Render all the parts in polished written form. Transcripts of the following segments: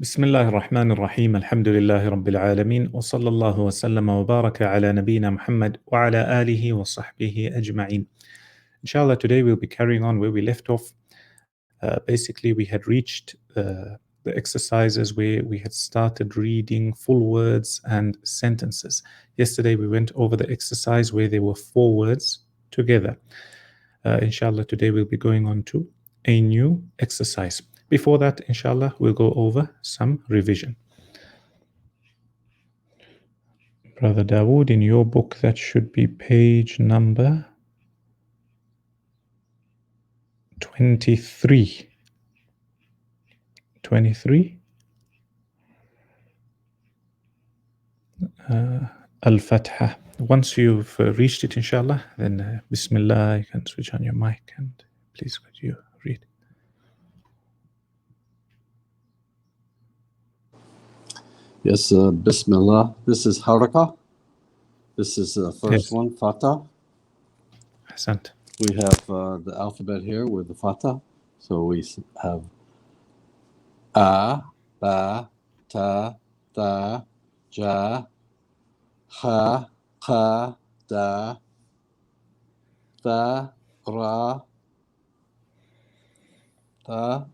بسم الله الرحمن الرحيم الحمد لله رب العالمين وصلى الله وسلم وبارك على نبينا Muhammad وعلى آله وصحبه أجمعين. Inshallah, today we'll be carrying on where we left off. Basically, we had reached the exercises where we had started reading full words and sentences. Yesterday, we went over the exercise where there were 4 words together. Inshallah, today we'll be going on to a new exercise. Before that, inshallah, we'll go over some revision. Brother Dawood, in your book, that should be page number 23. 23. Al-Fatha. Once you've reached it, inshallah, then Bismillah, you can switch on your mic and please could you read. Yes, Bismillah. This is Haraka. This is the first one, Fatah. Ahsant. We have the alphabet here with the Fatah. So we have A, Ba, Ta, Da, Ja, Ha, Ka, Da, Ra, Ta,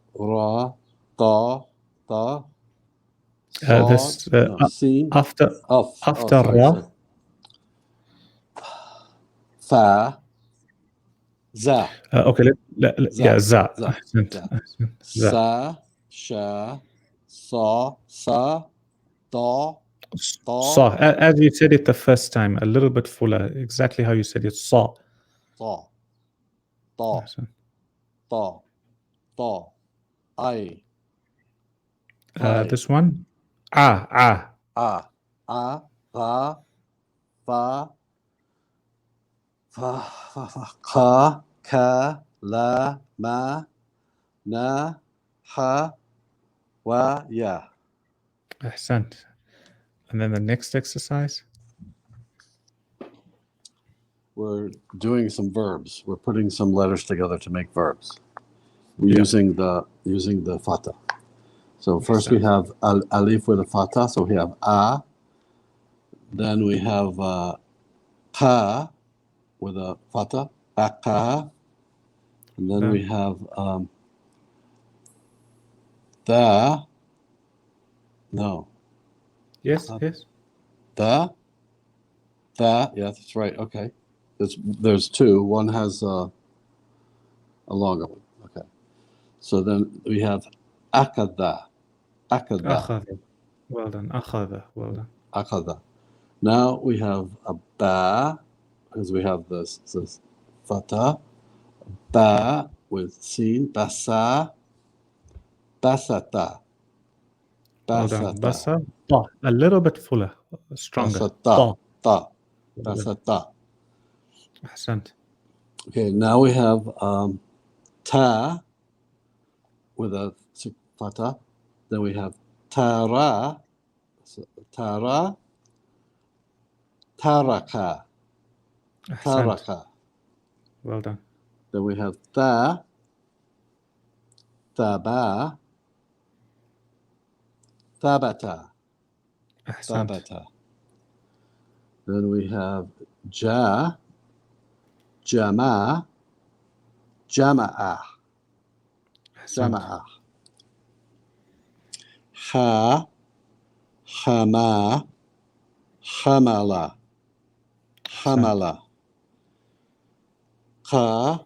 Ta. This after Ra. Fa, Za. Okay, yeah, Za. Sa, Sha, Sa, Da, Sa. As you said it the first time, a little bit fuller, exactly how you said it. Sa. Da, I. This one? Ra, Fa, Ka, Ka, La, Ma, Na, Ha, Wa, Ya. Ahsant. And then the next exercise? We're doing some verbs. We're putting some letters together to make verbs. We're using the Fatah. So first we have Alif with a Fatah. So we have A. Then we have Ka with a Fatah. Aka. And then we have Da. No. Yes. Da. Yeah, that's right. Okay. There's 2. One has a longer one. Okay. So then we have Akada. Well done. Akhada. Well done. Akada. Now we have a Ba, because we have this Fatah. Ba with Sin. Basa. Basata. Well done. Basa. Ta. A little bit fuller. Stronger. Basata. Ta. Basata. Ahsant. Okay, now we have Ta with a Fatah. Then we have Tara. Tara. Taraka. Taraka. Well done. Then we have Tha. Thaba. Thabata. Thabata. Then we have Ja. Jama. Jama'a. Jama'a. Ha. Hama. Hamala. Hamala. Ka.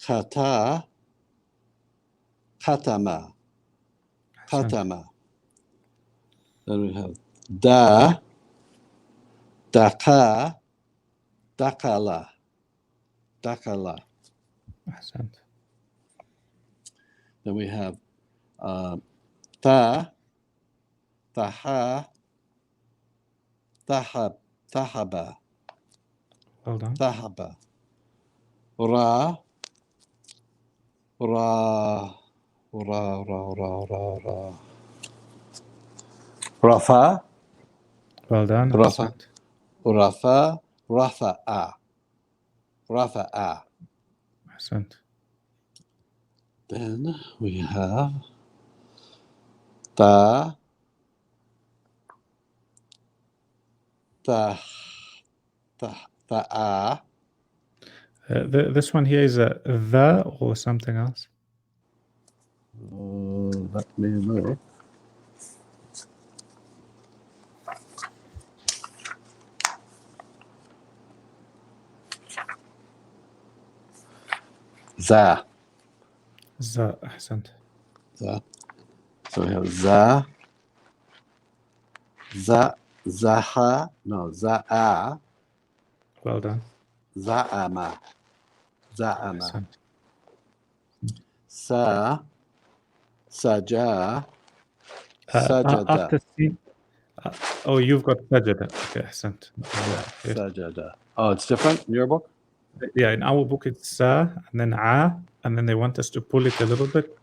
Kata. Katama. Katama. Then we have Da. Daka. Dakala. Dakala. Ahsant. Then we have Ta. Taha. Tahaba. Well done. Tahaba. Ra. Rafa. Well done. Rafa. Rafa. Rafa'a. Rafa'a. Ahsant. Then we have Ta. Ta. Ta. This one here is a the or something else. Let me know. Za. Za, أحسنت. Za. So we have za. Zaha. No, za'a. Well done. Za'ama. Za'ama. أحسنت. Saja. After Sajada. sin. Oh, you've got sajada. Okay, أحسنت. Yes. Sajada. Oh, it's different in your book? Yeah, in our book it's sa and then a, and then they want us to pull it a little bit.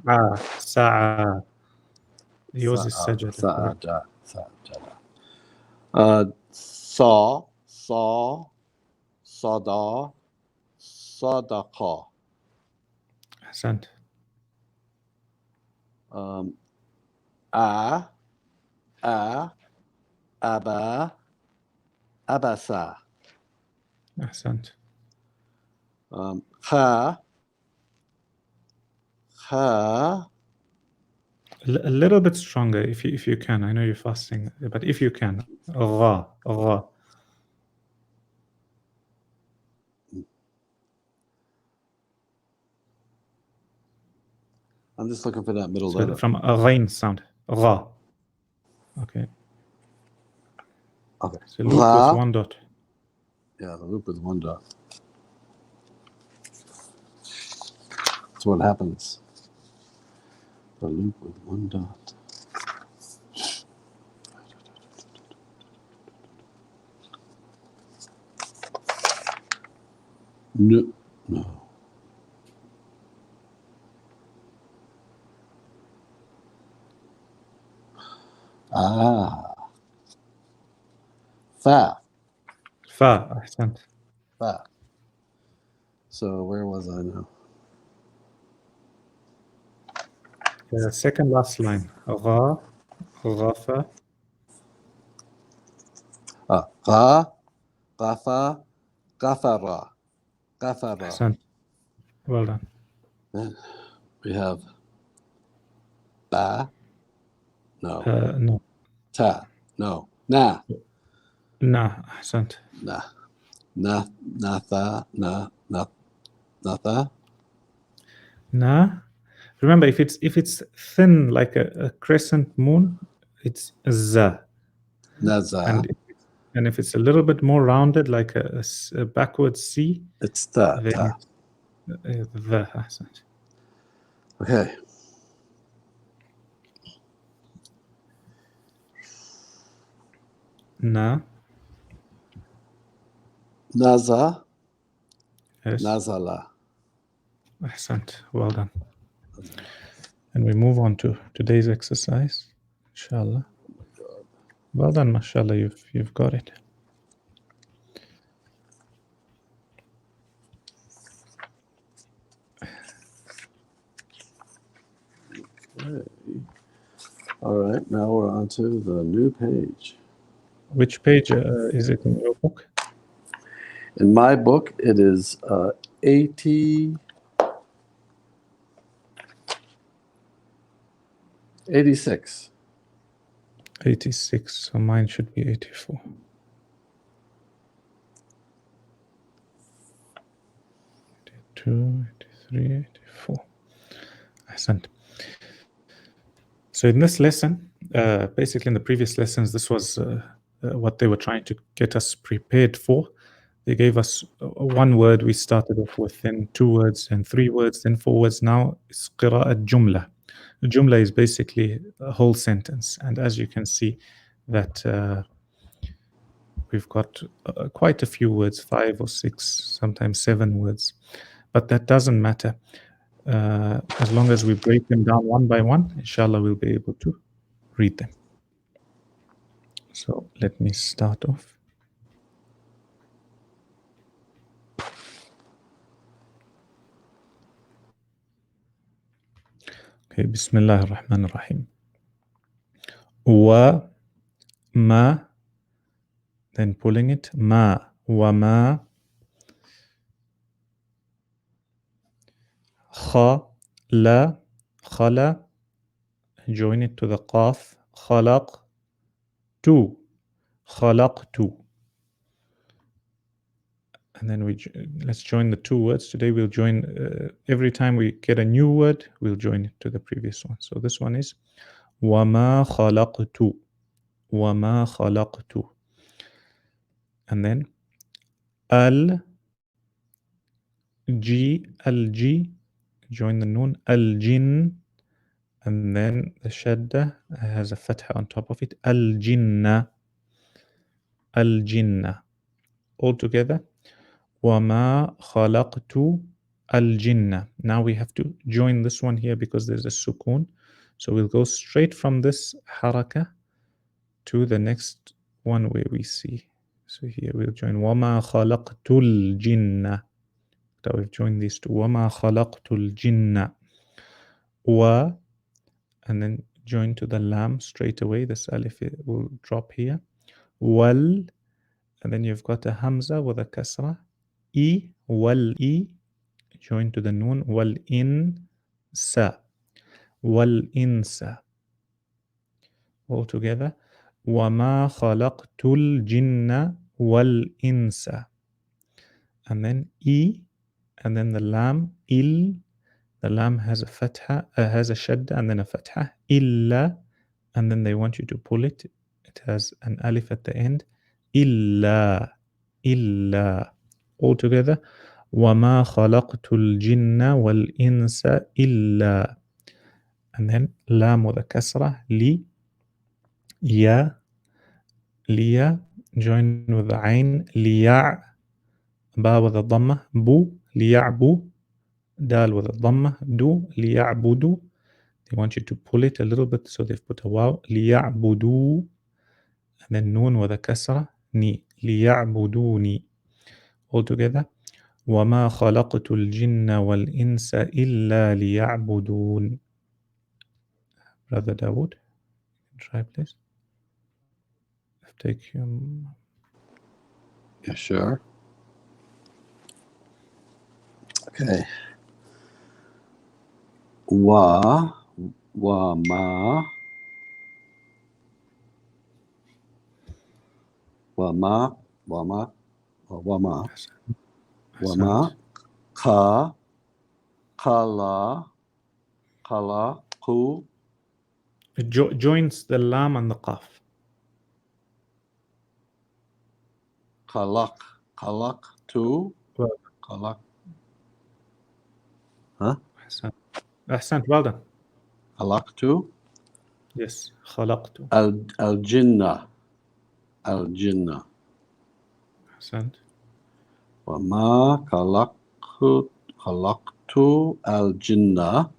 Sa'a. Yours is sajada. Correct. Sajada. Sada. Sadaqa. أحسنت. Aba. Abasa. أحسنت. Kha. A little bit stronger if you can. I know you're fasting, but if you can. Gha. I'm just looking for that middle So letter. from a ghain sound. Gha. Okay. Okay. So loop with Gha. one dot. Yeah, the loop with one dot. That's what happens. The loop with one dot. No. Fa. أحسنت. Fa. So where was I now? The second last line. Gha. Ghafa. Gha. Ghafa. Ghafara. أحسنت. Well done. Then we have ba. No. No. Ta. No. Na. أحسنت. Natha. Natha. Na. Remember, if it's thin like a crescent moon, it's za. Naza. And if it's a little bit more rounded, like a backward C, It's ta. then it's the. أحسنت. Okay. Na. Naza. Yes. Nazala. أحسنت. Well done. And we move on to today's exercise, inshallah. Well done, mashallah, you've got it. Okay. All right, now we're on to the new page. Which page is it in your book? In my book, it is 86. 86, so mine should be 84. 82, 83, 84. Ahsant. So in this lesson, basically in the previous lessons, this was what they were trying to get us prepared for. They gave us one word, we started off with, then 2 words, then 3 words, then 4 words. Now it's qira'at jumla. A jumla is basically a whole sentence. And as you can see that we've got quite a few words, 5 or 6, sometimes 7 words. But that doesn't matter. As long as we break them down one by one, inshallah, we'll be able to read them. So let me start off. Okay, Bismillah ar-Rahman ar-Rahim. wa ma, then pulling it, ma, wa ma, kha, la, khala, join it to the qaf, khalaq, tu, khalaqtu. And then let's join the two words. Today we'll join, every time we get a new word, we'll join it to the previous one. So this one is وَمَا خَلَقْتُ, وَمَا خَلَقْتُ. And then al-ji, al-ji, join the noon, al-jin, and then the shadda has a fatha on top of it, al-jinna, al-jinna. All together, وَمَا خَلَقْتُ الْجِنَّ. Now we have to join this one here because there's a sukoon. So we'll go straight from this haraka to the next one where we see. So here we'll join وَمَا خَلَقْتُ الْجِنَّ. So we've joined these two. وَمَا خَلَقْتُ الْجِنَّ. wa, and then join to the lam straight away. This alif will drop here. Wal, and then you've got a hamza with a kasra. I, wal I, join to the noon. Wal insa, wal insa. All together. وَمَا خَلَقْتُ الْجِنَّ وَالْإِنسَ. And then I, and then the lam, il. The lam has a fatha, has a shadda, and then a fatha. Illa, and then they want you to pull it. It has an alif at the end. Illa, illa. All together. وَمَا خَلَقْتُ الْجِنَّ وَالْإِنسَ إِلَّا. And then lam with a kasra. Li, ya, liya, join with the ain. Liya', ba with a dhamma. Bu, liya'bu. Dal with a dhamma. Du, liya'budu. They want you to pull it a little bit, so they've put a waw. لِيَعْبُدُوا. And then noon with a kasra. Ni. لِيَعْبُدُونِ. All together. وَمَا خَلَقْتُ الْجِنَّ وَالْإِنسَ إِلَّا لِيَعْبُدُونَ. Brother Dawood, try please. Take him. Yeah, sure. Okay. Wa ma Wama, wama, wama, wama, ka, kala, kala, ku. It joins the lam and the qaf. Kalak, kalak, tu, kalak. Huh? Ahsant, well done. Kalak, tu. Yes, khalaqtu. Al-jinnah, al-jinnah. Ahsant. Wama khalaqtu al-jinnah.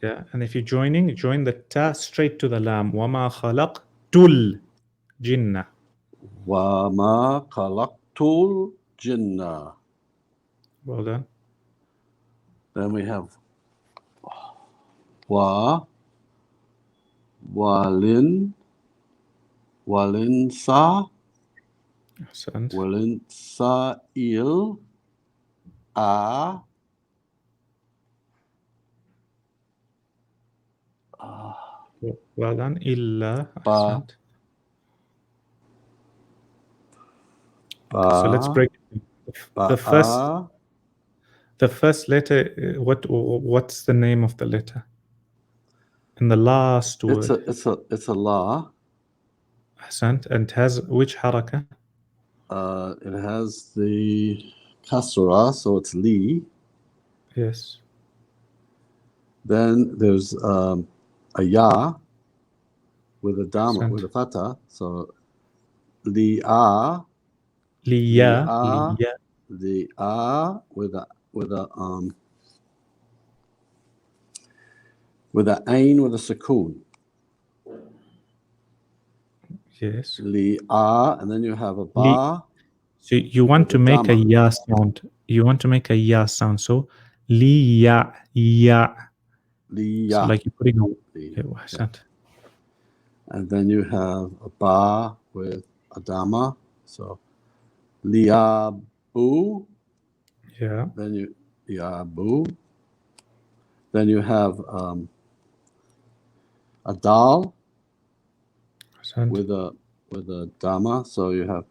Yeah, and if you're joining, join the ta straight to the lam. وَمَا خَلَقْتُ الْجِنَّ. Wama khalaqtul jinnah. Well done. Then we have walin, walinsa, Ahsant. walinsa il, a. Well done. Illa. Ahsant. So let's break it. The first letter. What's the name of the letter? In the last word. It's a la. Ahsant. And it has which haraka? It has the kasra, so it's li. Yes. Then there's a ya with a dama, Ahsant. with a fatha. So li'a, Liya. li'a with a ain with a sukoon. Yes. Li'a, and then you have a ba. So you want to make a ya sound. You want to make a ya sound. So ya. Liya. So like you're putting a yeah. And then you have a ba with a dama. So liabu. Yeah. Then you liabu. Then you have a dal Ahsant. with a dama. So you have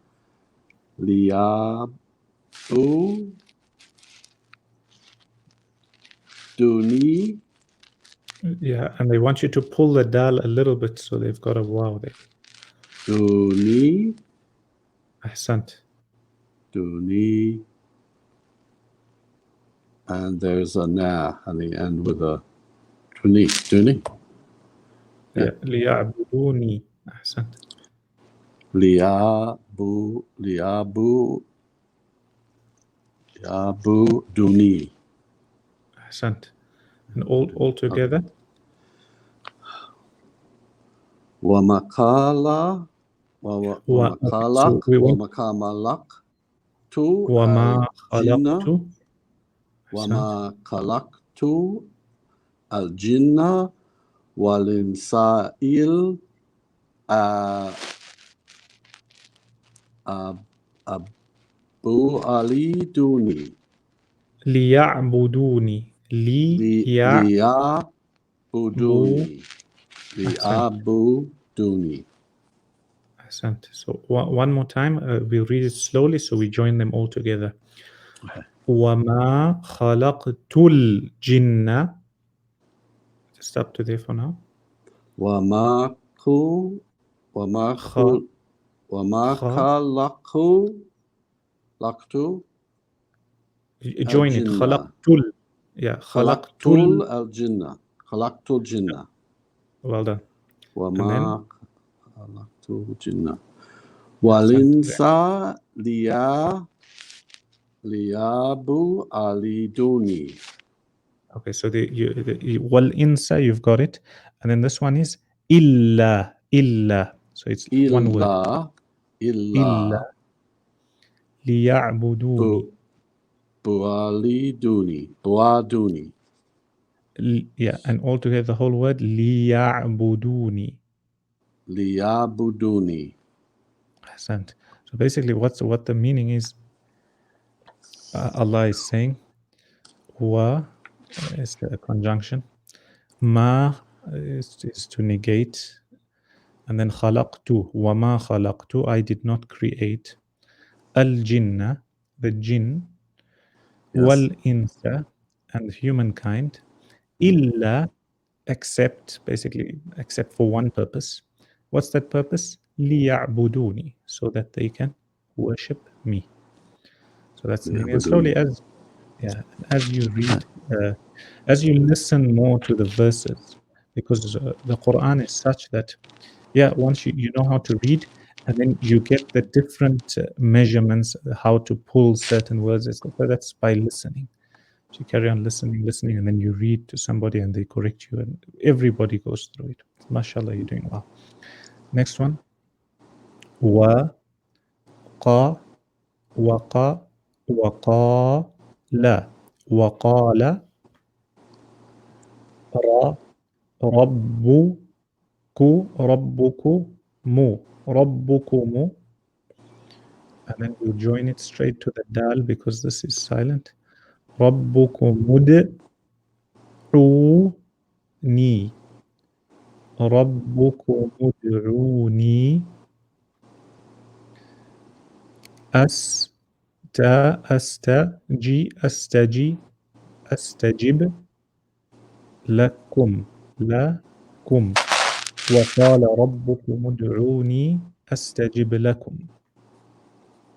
liabu duni. Yeah, and they want you to pull the dal a little bit, so they've got a wow there. Duni. Ahsant. Duni. And there's a na on the end with a duni. Duni. Yeah. ليعبدوني. Ahsant. Liabu duni. Ahsant. And all together. Wamakala. So we went Wamakamalak. Tu وما al-jinna. خلقت. Wama Ahsant. kalaktu al-jinna walinsail abu ali duni. ليعبدوني. Liabuduni. Ahsant. Liabuduni. Ahsant. So one more time, we'll read it slowly, so we join them all together. Okay. وما خلقت الجن. Just up to there for now. Wamaku خ wamakalaku laktu join it. al-jinna. خلقت. Yeah. خلقت Khalaqtul al-jinna. Khalaqtul jinna. Well done. And then Wama khalaqtul jinna. Ahsant. Walinsa liabu aliduni. Okay, so wal insa, you've got it, and then this one is illa. So it's one word. Illa ليعبدوني. buaduni. Yeah, and altogether the whole word ليعبدوني. Liabuduni. Ahsant. So basically, what the meaning is, Allah is saying, wa is a conjunction, ma is to negate, and then khalaqtu, wa ma khalaqtu, I did not create, al jinna, the jinn, Yes. wal insa, and humankind, illa, except for one purpose. What's that purpose? liya'buduni, so that they can worship me. So that's the meaning. And slowly, as you read, as you listen more to the verses, because the Quran is such that, once you know how to read, and then you get the different measurements, how to pull certain words, etc. That's by listening. So you carry on listening, and then you read to somebody and they correct you, and everybody goes through it. MashaAllah, you're doing well. Next one. Wa, qa, waqa, waqala, waqala, ra, rabbuku, rabbukumu, and then you join it straight to the dal because this is silent. Rabbukumud'uni, rabbukumud'uni, astajib lakum, وقال ربكم ادعوني أستجب لكم.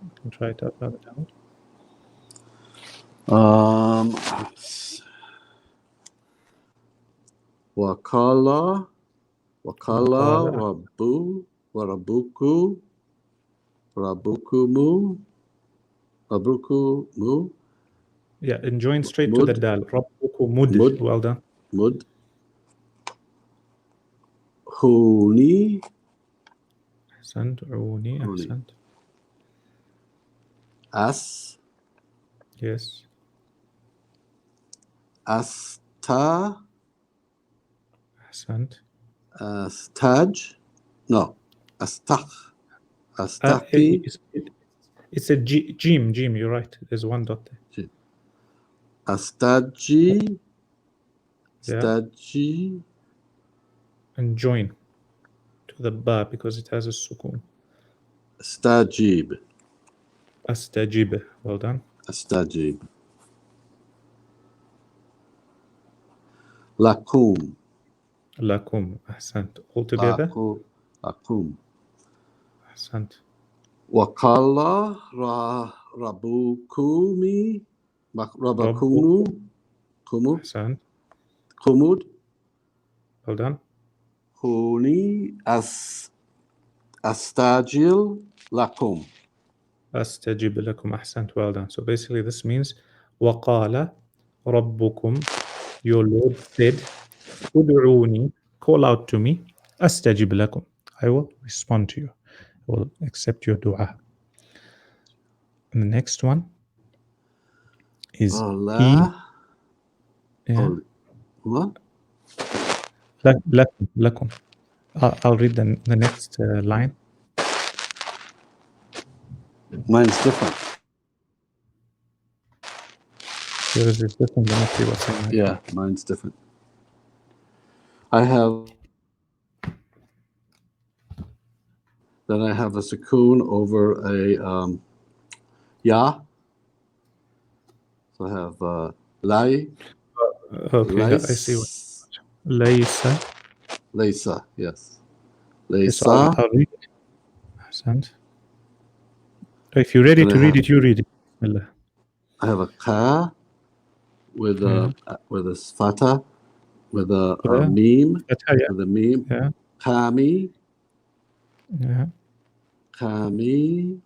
You can try it out, Brother Dawood. Wakala Waqala. Rabbukumu. Yeah, and join straight to the dal. Rabbukumud. Well done. Mud. Huni. Ahsant. Uni. Ahsant. As. Yes. Asta. Ahsant. Taj. No. Astaki. It's a jim. You're right. There's one dot there. Astaji. Yeah. Staji. And join to the ba because it has a sukun. Astajib. Astajib. Well done. Astajib. Lakum. Lakum. Ahsant. All together. Lakum. Ahsant. Wakala rabukumi. Rabakunu. Ahsant. Kumud. Well done. Huni astajil lakum. Astajib lakum. Ahsant. Well done. So basically this means waqala rabbukum. Your Lord said, Ud'uni, call out to me, astajib lakum. I will respond to you. I will accept your dua. And the next one is Allah. Yeah. What? Lakum. I'll read the next line. Mine's different. Yours is different. Let me see what's in mine. Yeah, mine's different. I have a sukoon over a ya. So I have lai. Okay, I see what. Laysa. Laysa, yes. Yes, Laysa. I'll read it. Ahsant. If you're ready to read it, you read it. Bismillah. I have a ka with a fata, with a meme, with a meme. Yeah. Kami. Yeah. Kami.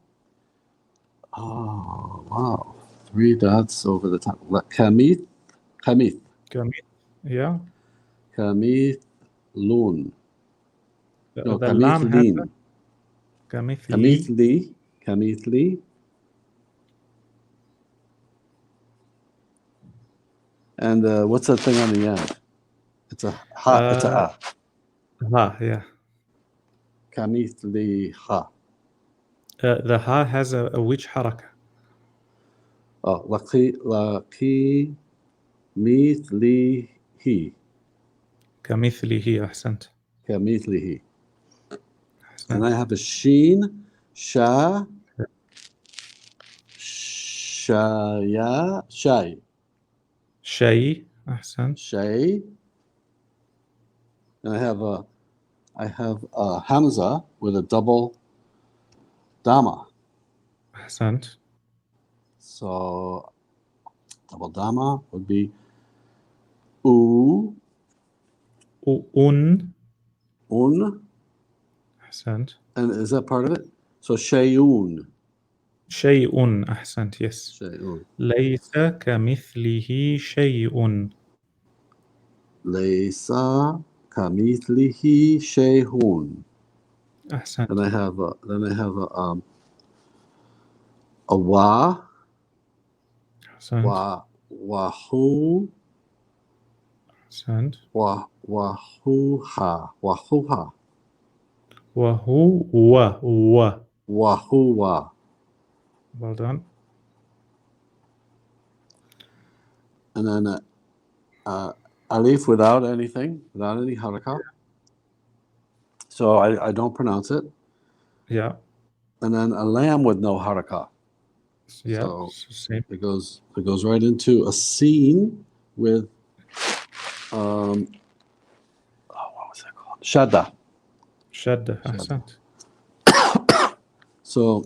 Oh, wow. 3 dots over the top. Kamith. Yeah. Kamith loon. No, The lam has Kamithli. And what's that thing on the end? It's a ha. It's a ha. Ha, yeah. Kamithli ha. The ha has a which haraka? Oh, laki mithlihi. Kamithlihi, ahsant. Kamithlihi. And I have a sheen, sha, shaya, shay. Shay, ahsant. Shay. And I have a hamza with a double dama. Ahsant. So double dama would be u. Un. Ahsant. And is that part of it? So shayun. Shay'un, ahsant, yes. Shay'un. Laysa kamithlihi shay'un. Laysa kamithlihi shay'un. Ahsant. And I have a wa. Ahsant. Wahu. Ahsant. Wahuha. Wahuwa. Well done. And then alif without anything, without any haraka. So I don't pronounce it. Yeah. And then a lam with no haraka. Yeah. So same. it goes right into a scene with what was that called? Shadda. Ahsant. So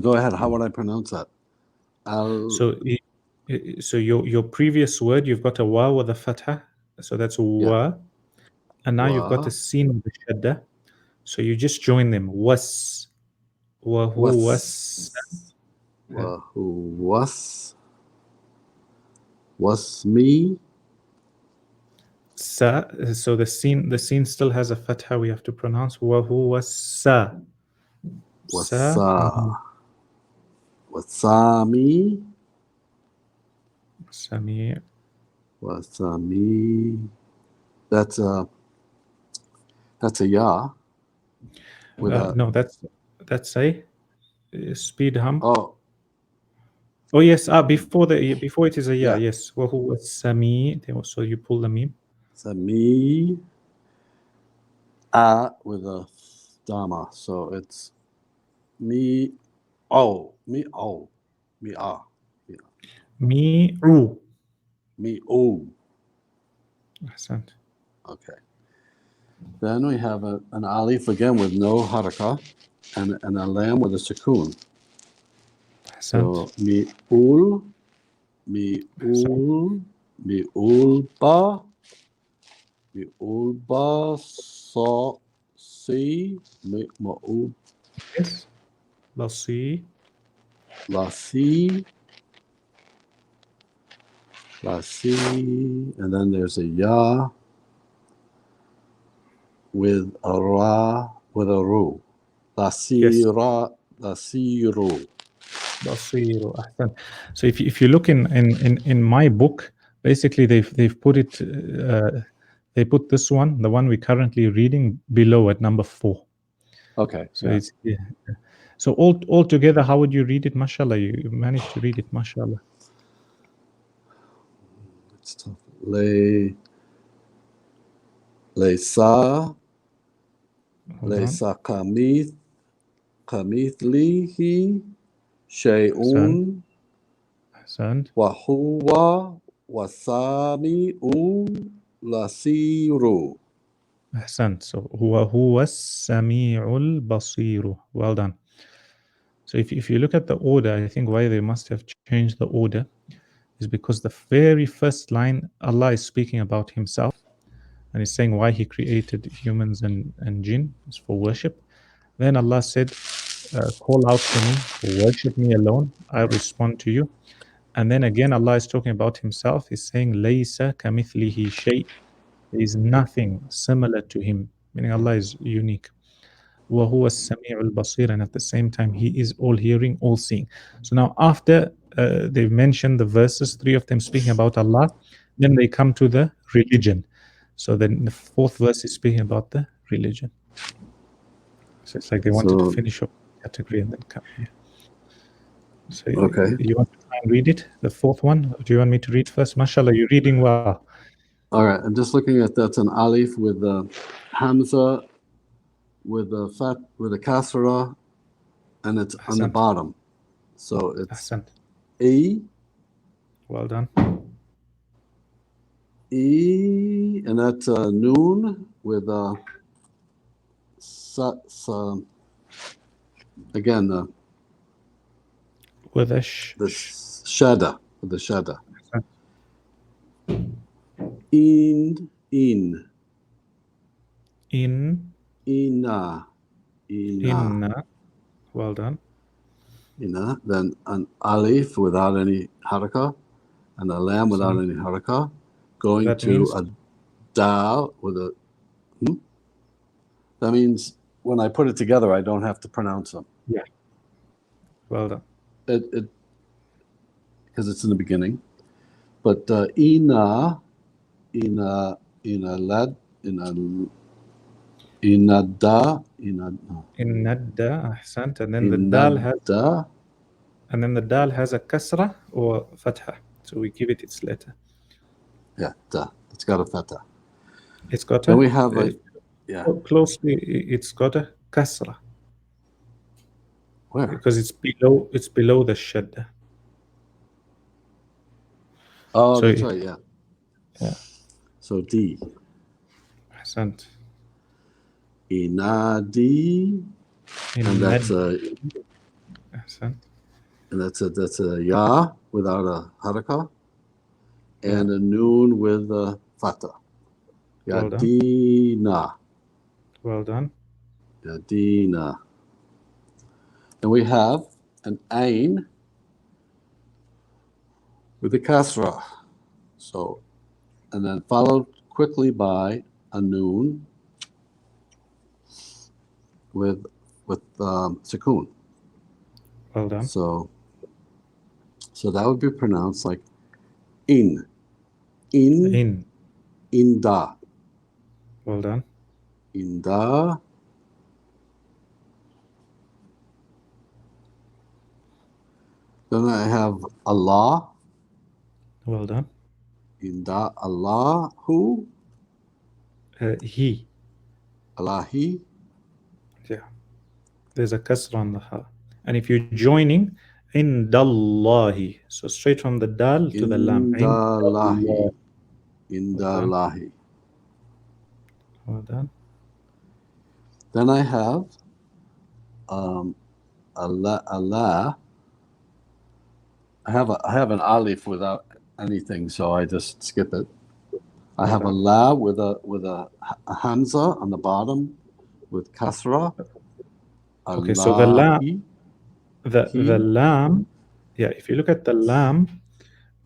go ahead. How would I pronounce that? So your previous word, you've got a wa with a fatha, so that's wa, and now you've got a sin with a shadda, so you just join them. Was, wahu was, me. Sa. So the sin still has a fatha. We have to pronounce wahu was sa. Wasami. Wasami. That's That's a ya. With No, that's a speed hump. oh Yes. Before it is a ya. yeah. Yes. وهو السميع. So you pull the meme. It's a me with a dama. So it's me me me ميعو. me oh. أحسنت. Okay. Then we have an alif again with no haraka and a lam with a sukoon. أحسنت. So mi ul ba so si mi ul Yes. بصي. la si and then there's a ya with a ra with a ru. La si Yes. ra la si ru. بصير. أحسنت. So if you look in my book, basically they've put it they put this one, the one we're currently reading, below at number 4. Okay. So Yeah. it's so all together, how would you read it? Mashallah, you managed to read it. Mashallah. It's tough. Sa Hold on. sa kamithlihi shay'un أحسنت. wa huwa wasami'u lasiru. أحسنت. So هو السميع البصير. Well done. So if you look at the order, I think why they must have changed the order is because the very first line, Allah is speaking about Himself and He's saying why He created humans and jinn is for worship. Then Allah said, call out to me, worship me alone, I'll respond to you. And then again, Allah is talking about Himself. He's saying, Laysa kamithlihi shay. There is nothing similar to Him, meaning Allah is unique. وَهُوَ السَّمِيعُ الْبَصِيرُ, and at the same time He is all hearing, all seeing. So now after they've mentioned the verses, 3 of them speaking about Allah, then they come to the religion. So then the 4th verse is speaking about the religion. So it's like they wanted to finish up the category and then come here. So Okay. you want to try and read it, the 4th one? Or do you want me to read first? Mashallah, you're reading well. All right. I'm just looking at that's an alif with the hamza with a fat with a kasra and it's on the Ahsant. bottom. So it's Ahsant. E Well done. and that's a noon with a again With a the shada with the shada. Ahsant. In Inna. Well done. Then an alif without any haraka and a lam without any haraka, going That to means a dal with a that means when I put it together I don't have to pronounce them. Yeah. Well done. It because it's in the beginning. But ina lad inada Innadda. Ahsant. And then the dal has a kasra or fatha. So we give it its letter. Yeah, da. It's got a fatha. It's got Then a we have closely. It's got a kasra. Where? Because it's below the shadda. Oh, so that's right. Yeah. So D. Ahsant. Inadi. And that's a. Ahsant. And that's a ya without a haraka, and a noon with a fatha. Yadina. Well done. Yadina. And we have an ain with a kasra. So, and then followed quickly by a noon with sukoon. Well done. So that would be pronounced like in, inda. Well done. Inda. Then I have Allah. Well done. Inda Allahu. He. Allahi. Yeah. There's a kasra on the ha. And if you're joining, indallahi. So straight from the dal to the lam. Indallahi. Well done. Indallahi. Well done. Then I have Allah. I have an alif without anything, so I just skip it. I have a la with a hamza on the bottom with kasra. Okay, so the lam, Allahi. the lam, yeah, if you look at the lam,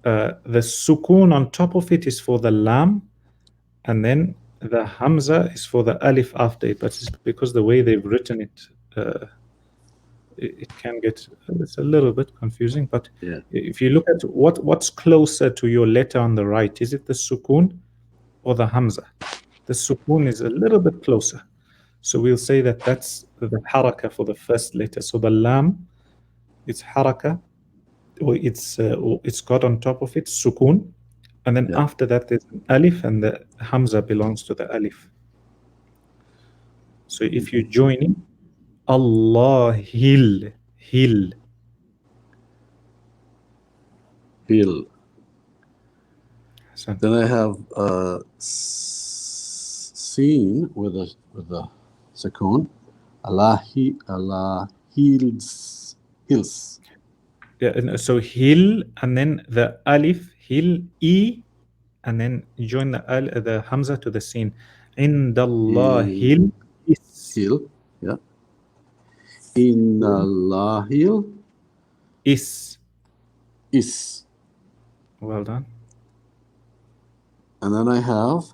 the sukoon on top of it is for the lam, and then the hamza is for the alif after it. But it's because the way they've written it, it can get, it's a little bit confusing. But Yeah. if you look at what's closer to your letter on the right, is it the sukoon or the hamza? The sukoon is a little bit closer. So we'll say that that's the haraka for the first letter. So the lam, it's haraka, or it's got on top of it sukoon, and then Yeah. after that there's an alif, and the hamza belongs to the alif. So if you're joining Allahil, hil. Hil. So Then I have seen with a sukoon. Allahi. Hils. yeah, and so hil, and then the alif, hil, e, and then join the hamza to the sin. Indallahil is. Hil. Yeah. Innallahil Is. is. Well done. And then I have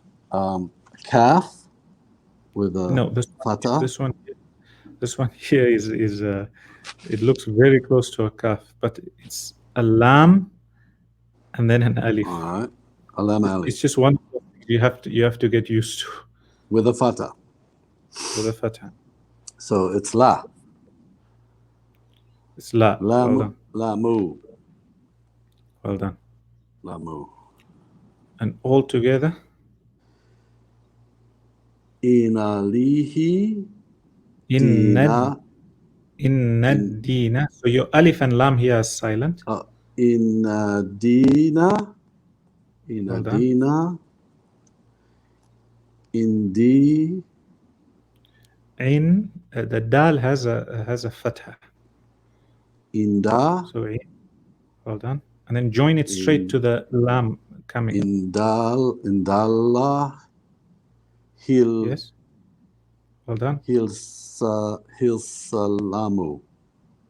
kaf with a No, fatah. This one here is it looks very close to a kaf, but it's a lam and then an alif. All right. Alam alif. It's just one you have to get used to With a fatah. with a fatha. So it's la. It's la. Lam, Well done. lamu. Well done. Lamu. And all together. Inalihi. Dina. Inna dina. So your alif and lam here is silent. Inna dina. Inna Well done. dina. Indi. In the dal has a fatha. Inda. So well done. And then join it straight to the lam coming. Indallah. Hil. Yes. Well done. Hilsalamu.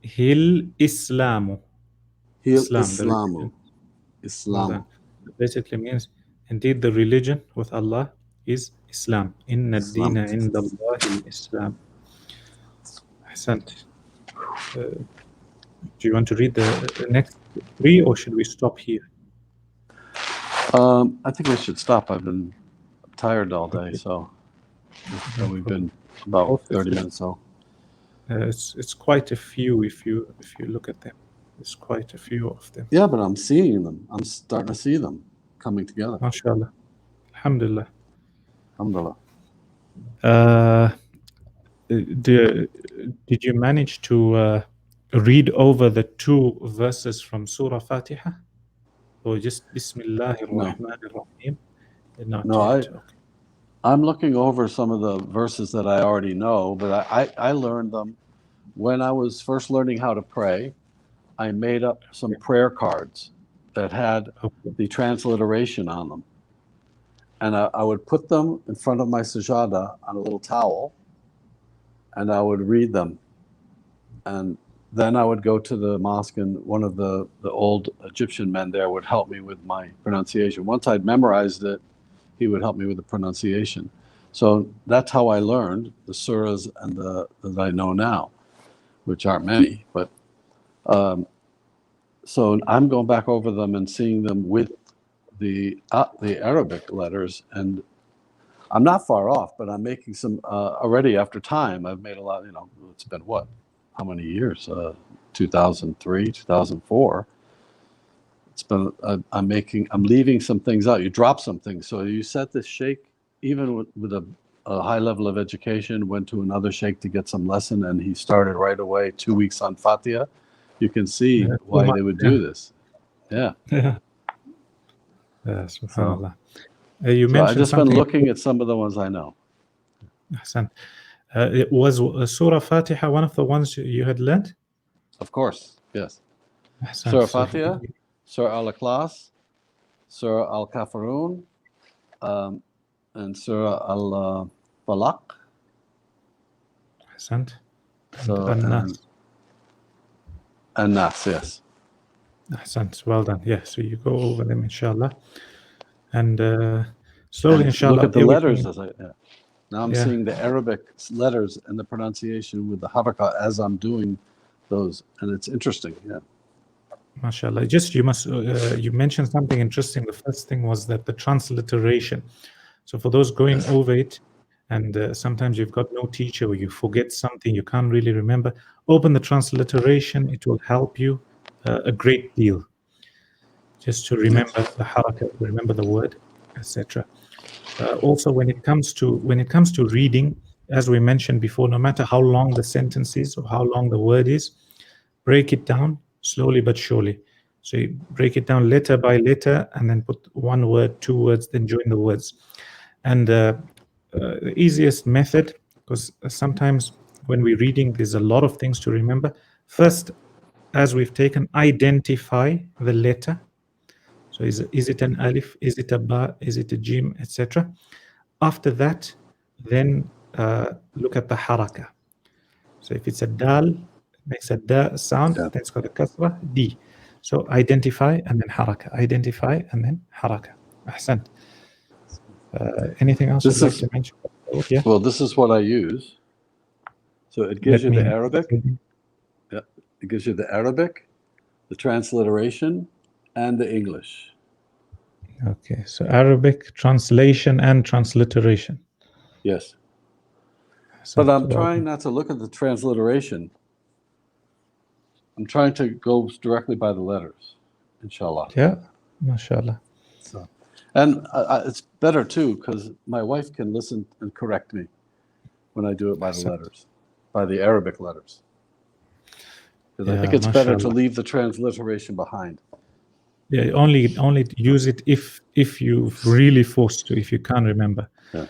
Hil Islamu. Hil Islam. Islamu. Well Islamu. done. It basically means indeed the religion with Allah is Islam. Inna ad-dina inda Allahi al-Islam. Ahsant. Do you want to read the next three, or should we stop here? I think we should stop. I've been tired all day, so we've been about 30 minutes. So it's quite a few if you look at them. There's quite a few of them. Yeah, but I'm seeing them. I'm starting to see them coming together. MashaAllah. Alhamdulillah. Alhamdulillah. Did you manage to read over the two verses from Surah Fatiha, or just Bismillahir Rahmanir Rahim? No, okay. I'm looking over some of the verses that I already know, but I learned them when I was first learning how to pray. I made up some prayer cards that had the transliteration on them, and I would put them in front of my sajada on a little towel, and I would read them, and then I would go to the mosque, and one of the old Egyptian men there would help me with my pronunciation. Once I'd memorized it, he would help me with the pronunciation. So that's how I learned the surahs and that I know now, which aren't many. But so I'm going back over them and seeing them with the Arabic letters, and I'm not far off, but I'm making some already. After time, I've made a lot. It's been what? How many years? 2003, 2004. It's been. I'm leaving some things out. You drop some things. So you set this sheikh, even with a high level of education, went to another sheikh to get some lesson, and he started right away 2 weeks on Fatiha. You can see why they would do this. Yeah. Yeah. Subhanallah. You So mentioned I've just been something. looking at some of the ones I know. Ahsan. It was Surah Fatiha one of the ones you had learned? Of course, yes. Ahsan. Surah Fatiha, Surah Al-Ikhlas, Surah Al-Kafirun, and Surah Al-Falaq. Ahsan. So, and Nas, yes. Ahsan. Well done. Yeah, so you go over them, inshallah. And slowly, inshallah. Look at the letters. Now I'm seeing the Arabic letters and the pronunciation with the haraka as I'm doing those. And it's interesting, yeah. MashaAllah. You mentioned something interesting. The first thing was that the transliteration. So for those going over it, and sometimes you've got no teacher or you forget something, you can't really remember, open the transliteration. It will help you a great deal. Just to remember the haraka, remember the word, etc. Also, when it comes to reading, as we mentioned before, no matter how long the sentence is or how long the word is, break it down slowly but surely. So you break it down letter by letter and then put one word, two words, then join the words. And the easiest method, because sometimes when we're reading, there's a lot of things to remember. First, as we've taken, identify the letter. So is it an alif? Is it a ba? Is it a jim, etc.? After that, then look at the haraka. So if it's a dal, it makes a da sound, then it's got a kasra, d. So identify and then haraka. Identify and then haraka. Ahsan. Anything else you'd like to mention? Yeah. Well, this is what I use. So it gives you the Arabic. Yeah, it gives you the Arabic, the transliteration, and the English. Okay, so Arabic translation and transliteration. Yes. But I'm trying not to look at the transliteration. I'm trying to go directly by the letters, inshallah. Yeah, mashallah. So, and it's better too, because my wife can listen and correct me when I do it by the letters, by the Arabic letters. Because I think it's better to leave the transliteration behind. Yeah, only use it if you're really forced to, if you can't remember. Yeah.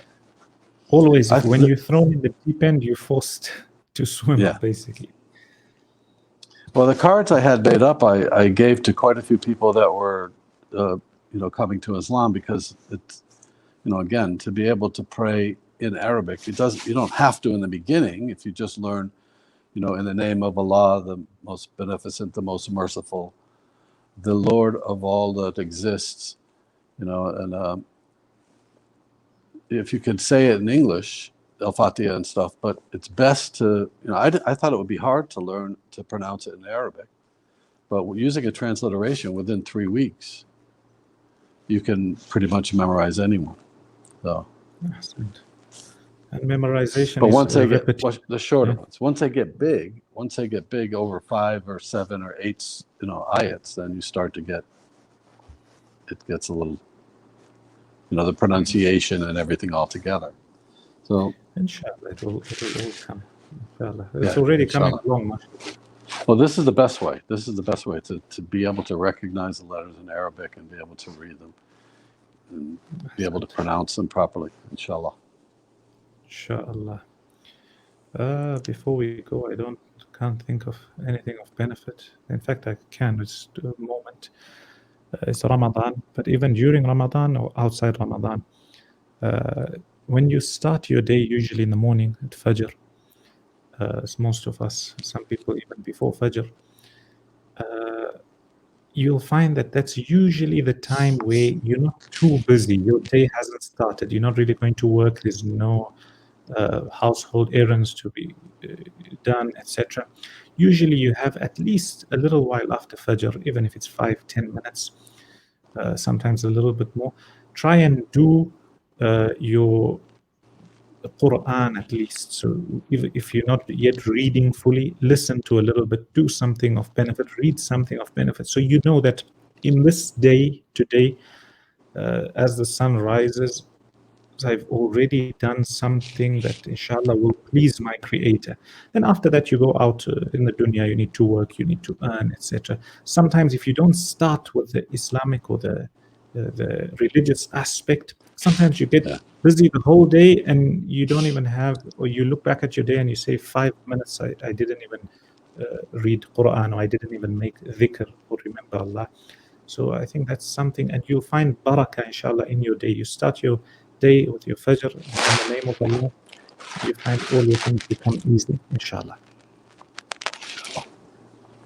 Always, when you're thrown in the deep end, you're forced to swim, basically. Well, the cards I had made up, I gave to quite a few people that were, coming to Islam, because it's, again, to be able to pray in Arabic, you don't have to in the beginning. If you just learn, in the name of Allah, the most beneficent, the most merciful, the Lord of all that exists, and if you could say it in English, Al-Fatiha and stuff, but it's best to, I thought it would be hard to learn to pronounce it in Arabic, but using a transliteration within 3 weeks, you can pretty much memorize anyone. So. And memorization but is once they get the shorter ones, once they get big over 5 or 7 or 8, ayats, then you start to it gets a little, the pronunciation and everything all together. So inshallah, it will all come. Inshallah. It's already coming along. Well, this is the best way. This is the best way to be able to recognize the letters in Arabic and be able to read them and be able to pronounce them properly, inshallah. Inshallah. Before we go, I can't think of anything of benefit. In fact, I can. Just a moment. It's Ramadan, but even during Ramadan or outside Ramadan, when you start your day, usually in the morning at Fajr, as most of us, some people even before Fajr, you'll find that that's usually the time where you're not too busy. Your day hasn't started. You're not really going to work. There's no household errands to be done, etc. Usually you have at least a little while after Fajr, even if it's 5-10 minutes, sometimes a little bit more. Try and do your Quran at least. So if you're not yet reading fully, listen to a little bit, do something of benefit, read something of benefit. So you know that in this day, today, as the sun rises, I've already done something that inshallah will please my creator. Then after that you go out in the dunya, you need to work, you need to earn, etc. Sometimes if you don't start with the Islamic or the religious aspect, sometimes you get busy the whole day and you don't even have, or you look back at your day and you say 5 minutes I didn't even read Quran, or I didn't even make dhikr or remember Allah. So I think that's something, and you'll find barakah inshallah in your day. You start your day with your fajr in the name of Allah, you find all your things become easy, inshallah.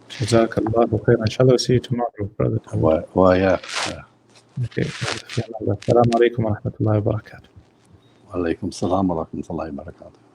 Jazakallahu khair. Inshallah, we'll see you tomorrow, brother. Well, yeah. Okay. Assalamu alaikum wa rahmatullahi wa barakatuh. Wa alaikum salam wa rahmatullahi wa barakatuh.